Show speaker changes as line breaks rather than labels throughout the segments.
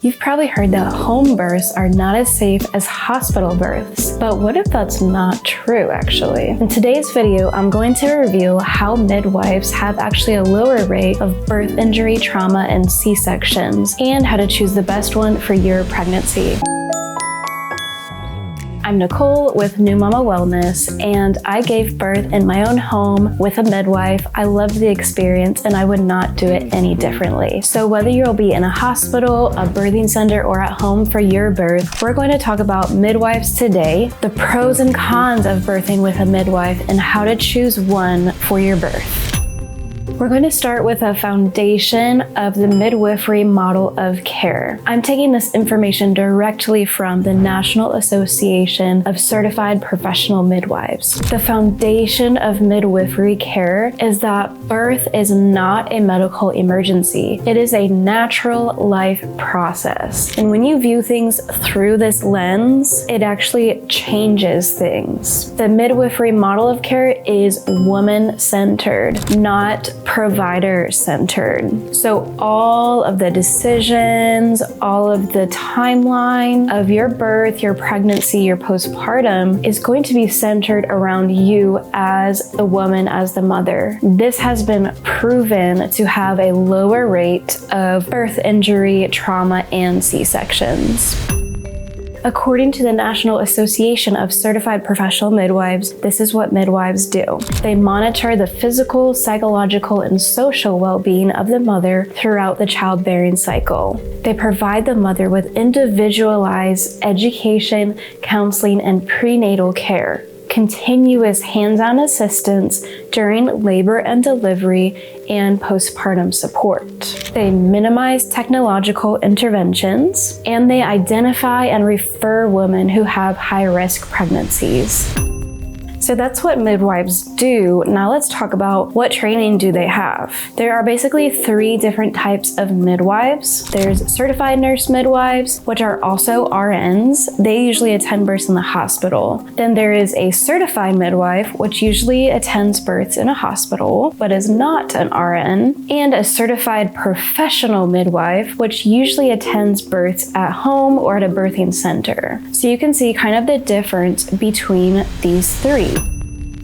You've probably heard that home births are not as safe as hospital births, but what if that's not true actually? In today's video, I'm going to review how midwives have actually a lower rate of birth injury, trauma, and C-sections, and how to choose the best one for your pregnancy. I'm Nicole with New Mama Wellness, and I gave birth in my own home with a midwife. I loved the experience and I would not do it any differently. So whether you'll be in a hospital, a birthing center, or at home for your birth, we're going to talk about midwives today, the pros and cons of birthing with a midwife, and how to choose one for your birth. We're going to start with a foundation of the midwifery model of care. I'm taking this information directly from the National Association of Certified Professional Midwives. The foundation of midwifery care is that birth is not a medical emergency. It is a natural life process. And when you view things through this lens, it actually changes things. The midwifery model of care is woman-centered, not provider-centered. So all of the decisions, all of the timeline of your birth, your pregnancy, your postpartum is going to be centered around you as the woman, as the mother. This has been proven to have a lower rate of birth injury, trauma, and C-sections. According to the National Association of Certified Professional Midwives, this is what midwives do. They monitor the physical, psychological, and social well-being of the mother throughout the childbearing cycle. They provide the mother with individualized education, counseling, and prenatal care, continuous hands-on assistance during labor and delivery, and postpartum support. They minimize technological interventions, and they identify and refer women who have high-risk pregnancies. So that's what midwives do. Now let's talk about what training do they have. There are basically 3 different types of midwives. There's certified nurse midwives, which are also RNs. They usually attend births in the hospital. Then there is a certified midwife, which usually attends births in a hospital, but is not an RN. And a certified professional midwife, which usually attends births at home or at a birthing center. So you can see kind of the difference between these 3.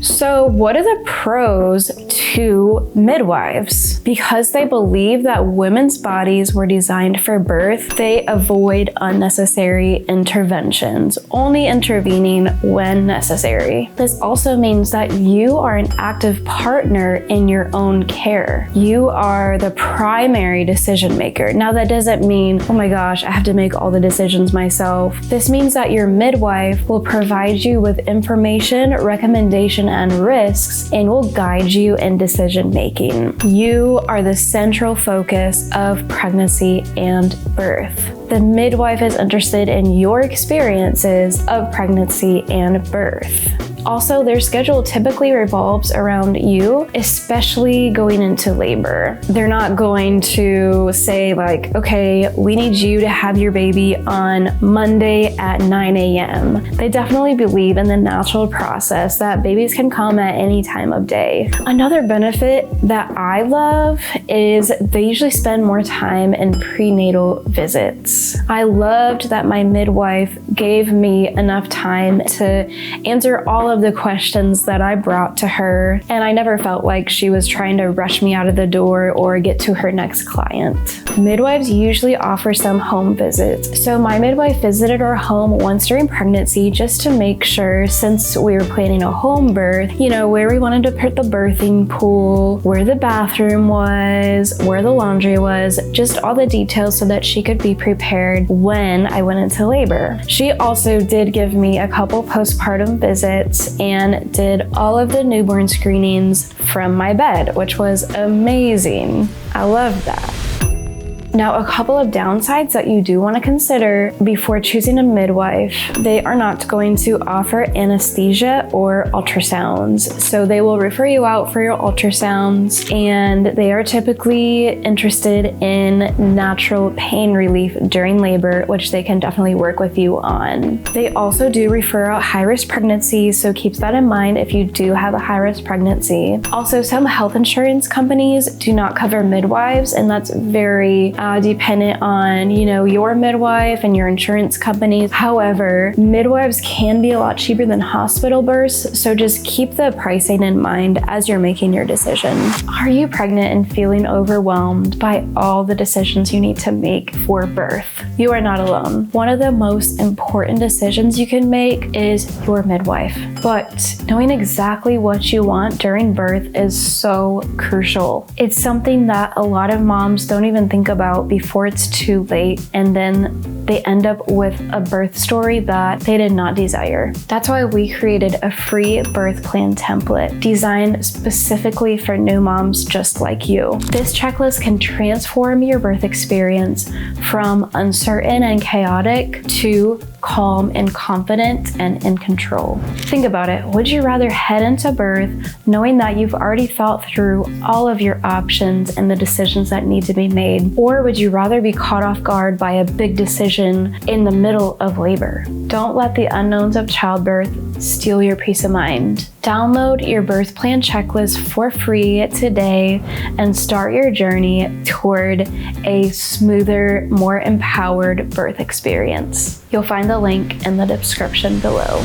So what are the pros to midwives? Because they believe that women's bodies were designed for birth, they avoid unnecessary interventions, only intervening when necessary. This also means that you are an active partner in your own care. You are the primary decision maker. Now that doesn't mean, oh my gosh, I have to make all the decisions myself. This means that your midwife will provide you with information, recommendation, and risks, and will guide you in decision making. You are the central focus of pregnancy and birth. The midwife is interested in your experiences of pregnancy and birth. Also, their schedule typically revolves around you, especially going into labor. They're not going to say like, okay, we need you to have your baby on Monday at 9 a.m. They definitely believe in the natural process that babies can come at any time of day. Another benefit that I love is they usually spend more time in prenatal visits. I loved that my midwife gave me enough time to answer all of the questions that I brought to her, and I never felt like she was trying to rush me out of the door or get to her next client. Midwives usually offer some home visits. So my midwife visited our home once during pregnancy just to make sure, since we were planning a home birth, where we wanted to put the birthing pool, where the bathroom was, where the laundry was, just all the details so that she could be prepared when I went into labor. She also did give me a couple postpartum visits and did all of the newborn screenings from my bed, which was amazing. I loved that. Now, a couple of downsides that you do want to consider before choosing a midwife: they are not going to offer anesthesia or ultrasounds. So they will refer you out for your ultrasounds, and they are typically interested in natural pain relief during labor, which they can definitely work with you on. They also do refer out high-risk pregnancies, so keep that in mind if you do have a high-risk pregnancy. Also, some health insurance companies do not cover midwives, and that's very dependent on, your midwife and your insurance companies. However, midwives can be a lot cheaper than hospital births, so just keep the pricing in mind as you're making your decision. Are you pregnant and feeling overwhelmed by all the decisions you need to make for birth? You are not alone. One of the most important decisions you can make is your midwife. But knowing exactly what you want during birth is so crucial. It's something that a lot of moms don't even think about before it's too late, and then they end up with a birth story that they did not desire. That's why we created a free birth plan template designed specifically for new moms just like you. This checklist can transform your birth experience from uncertain and chaotic to calm and confident and in control. Think about it. Would you rather head into birth knowing that you've already thought through all of your options and the decisions that need to be made? Or would you rather be caught off guard by a big decision in the middle of labor? Don't let the unknowns of childbirth steal your peace of mind. Download your birth plan checklist for free today and start your journey toward a smoother, more empowered birth experience. You'll find the link in the description below.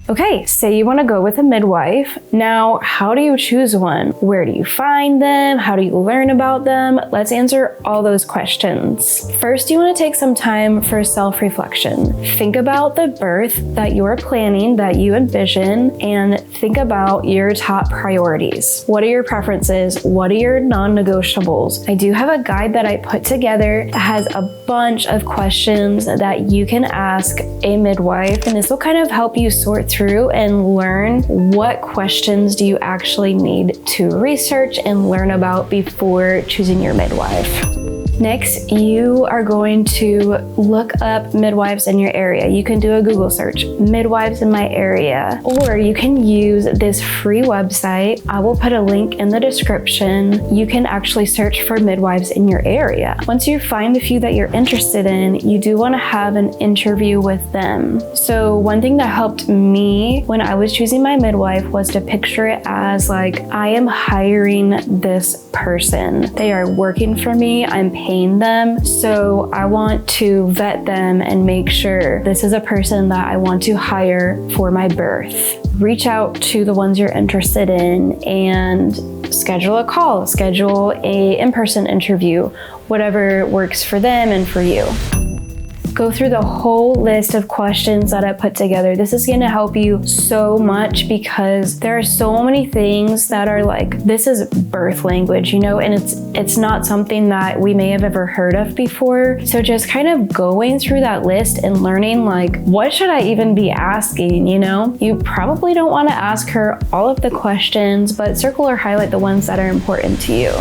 Okay, say you want to go with a midwife. Now, how do you choose one? Where do you find them? How do you learn about them? Let's answer all those questions. First, you want to take some time for self-reflection. Think about the birth that you're planning, that you envision, and think about your top priorities. What are your preferences? What are your non-negotiables? I do have a guide that I put together that has a bunch of questions that you can ask a midwife, and this will kind of help you sort through and learn what questions do you actually need to research and learn about before choosing your midwife. Next, you are going to look up midwives in your area. You can do a Google search, midwives in my area, or you can use this free website. I will put a link in the description. You can actually search for midwives in your area. Once you find a few that you're interested in, you do want to have an interview with them. So one thing that helped me when I was choosing my midwife was to picture it as like, I am hiring this person. They are working for me. I'm paying them. So I want to vet them and make sure this is a person that I want to hire for my birth. Reach out to the ones you're interested in and schedule a call, schedule a in-person interview, whatever works for them and for you. Go through the whole list of questions that I put together. This is going to help you so much because there are so many things that are like, this is birth language, and it's not something that we may have ever heard of before. So just kind of going through that list and learning like, what should I even be asking? You probably don't want to ask her all of the questions, but circle or highlight the ones that are important to you.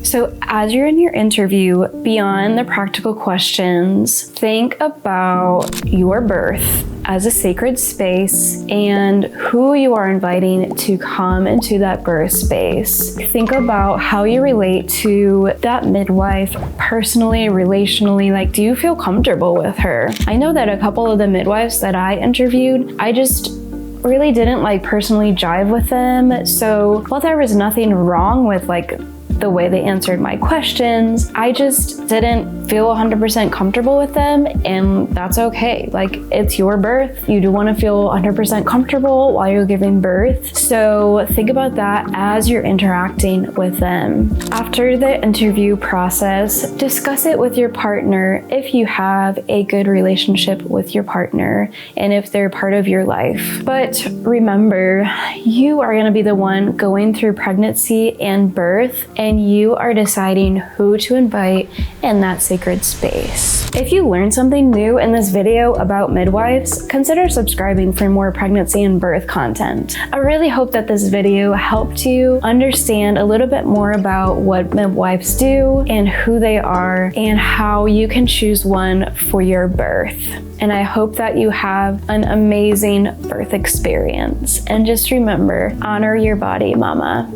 So as you're in your interview, beyond the practical questions, think about your birth as a sacred space and who you are inviting to come into that birth space. Think about how you relate to that midwife personally, relationally. Like, do you feel comfortable with her? I know that a couple of the midwives that I interviewed, I just really didn't personally jive with them. So while there was nothing wrong with the way they answered my questions, I just didn't feel 100% comfortable with them, and that's okay. It's your birth. You do want to feel 100% comfortable while you're giving birth. So think about that as you're interacting with them. After the interview process, discuss it with your partner if you have a good relationship with your partner and if they're part of your life. But remember, you are going to be the one going through pregnancy and birth, and you are deciding who to invite in that sacred space. If you learned something new in this video about midwives, consider subscribing for more pregnancy and birth content. I really hope that this video helped you understand a little bit more about what midwives do and who they are and how you can choose one for your birth. And I hope that you have an amazing birth experience. And just remember, honor your body, mama.